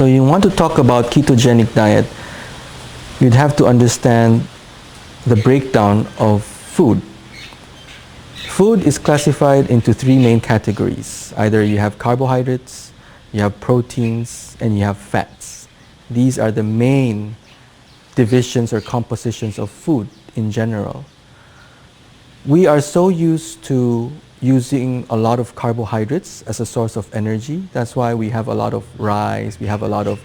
So you want to talk about ketogenic diet, you'd have to understand the breakdown of food. Food is classified into three main categories. Either you have carbohydrates, you have proteins, and you have fats. These are the main divisions or compositions of food in general. We are so used to using a lot of carbohydrates as a source of energy. That's why we have a lot of rice, we have a lot of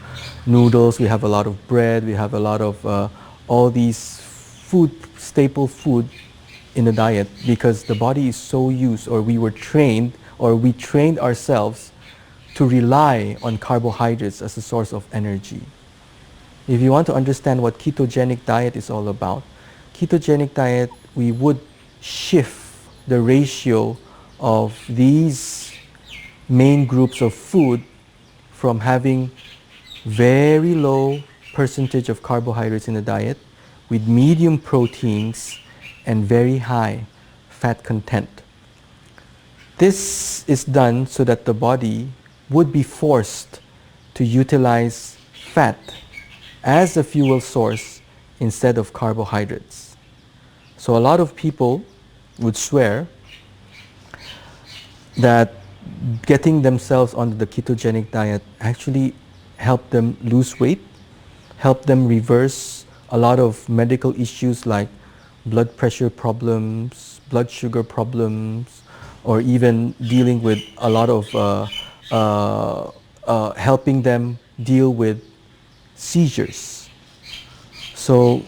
noodles, we have a lot of bread, we have a lot of all these food, staple food in the diet, because the body is so used, or we trained ourselves to rely on carbohydrates as a source of energy. If you want to understand what ketogenic diet is all about, ketogenic diet, we would shift the ratio of these main groups of food from having very low percentage of carbohydrates in the diet with medium proteins and very high fat content. This is done so that the body would be forced to utilize fat as a fuel source instead of carbohydrates. So a lot of people would swear that getting themselves onto the ketogenic diet actually helped them lose weight, helped them reverse a lot of medical issues like blood pressure problems, blood sugar problems, or even dealing with a lot of helping them deal with seizures. So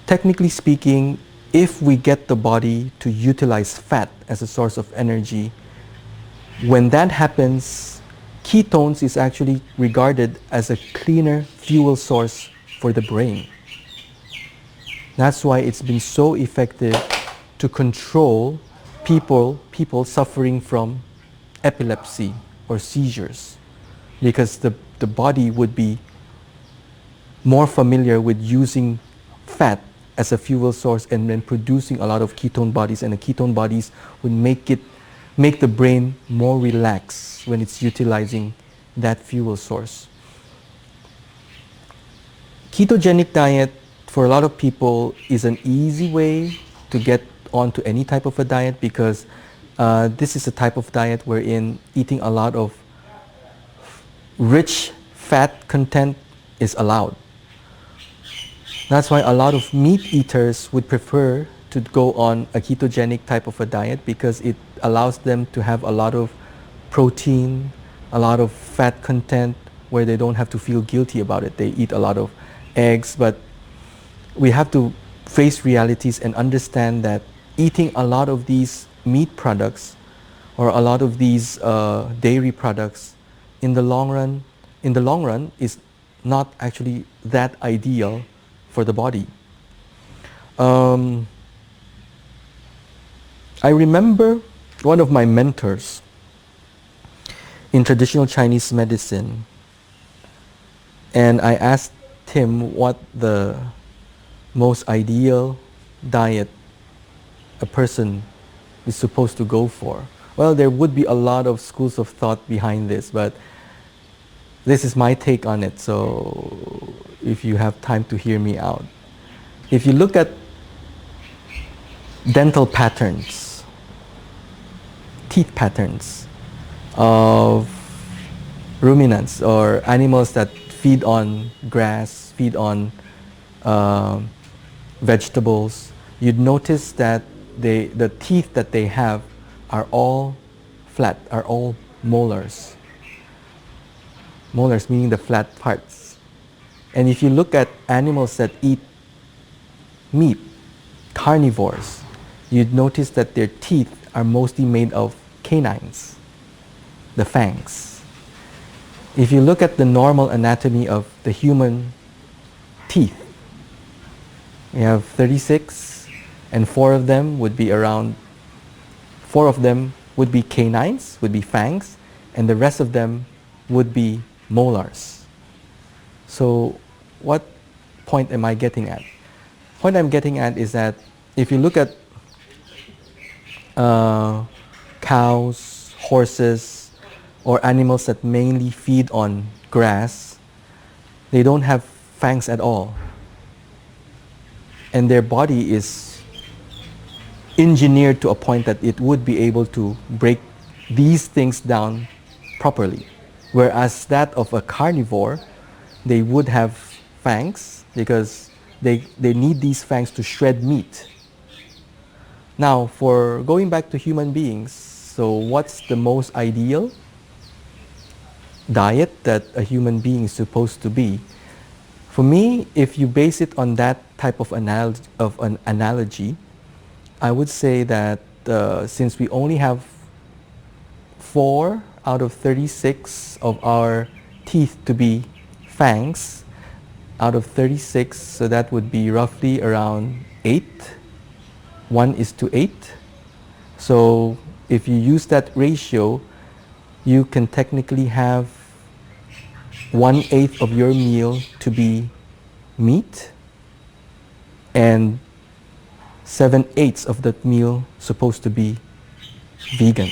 technically speaking, if we get the body to utilize fat as a source of energy, when that happens, ketones is actually regarded as a cleaner fuel source for the brain. That's why it's been so effective to control people suffering from epilepsy or seizures, because the body would be more familiar with using fat as a fuel source and then producing a lot of ketone bodies, and the ketone bodies would make the brain more relaxed when it's utilizing that fuel source. Ketogenic diet for a lot of people is an easy way to get onto any type of a diet, because this is a type of diet wherein eating a lot of rich fat content is allowed. That's why a lot of meat eaters would prefer to go on a ketogenic type of a diet, because it allows them to have a lot of protein, a lot of fat content, where they don't have to feel guilty about it. They eat a lot of eggs, but we have to face realities and understand that eating a lot of these meat products or a lot of these dairy products in the long run is not actually that ideal for the body. I remember one of my mentors in traditional Chinese medicine, and I asked him what the most ideal diet a person is supposed to go for. Well, there would be a lot of schools of thought behind this, but this is my take on it, so if you have time to hear me out. If you look at dental patterns, teeth patterns of ruminants or animals that feed on grass, feed on vegetables, you'd notice that the teeth that they have are all flat, are all molars. Molars meaning the flat parts. And if you look at animals that eat meat, carnivores, you'd notice that their teeth are mostly made of canines, the fangs. If you look at the normal anatomy of the human teeth, we have 36, and four of them would be canines, would be fangs, and the rest of them would be molars. So what point am I getting at? Point I'm getting at is that if you look at cows, horses, or animals that mainly feed on grass, they don't have fangs at all. And their body is engineered to a point that it would be able to break these things down properly. Whereas that of a carnivore, they would have fangs because they need these fangs to shred meat. Now, for going back to human beings, so what's the most ideal diet that a human being is supposed to be? For me, if you base it on that type of, an analogy, I would say that since we only have 4 out of 36 of our teeth to be fangs, out of 36, so that would be roughly around 8, 1:8. So if you use that ratio, you can technically have 1/8 of your meal to be meat and 7/8 of that meal supposed to be vegan.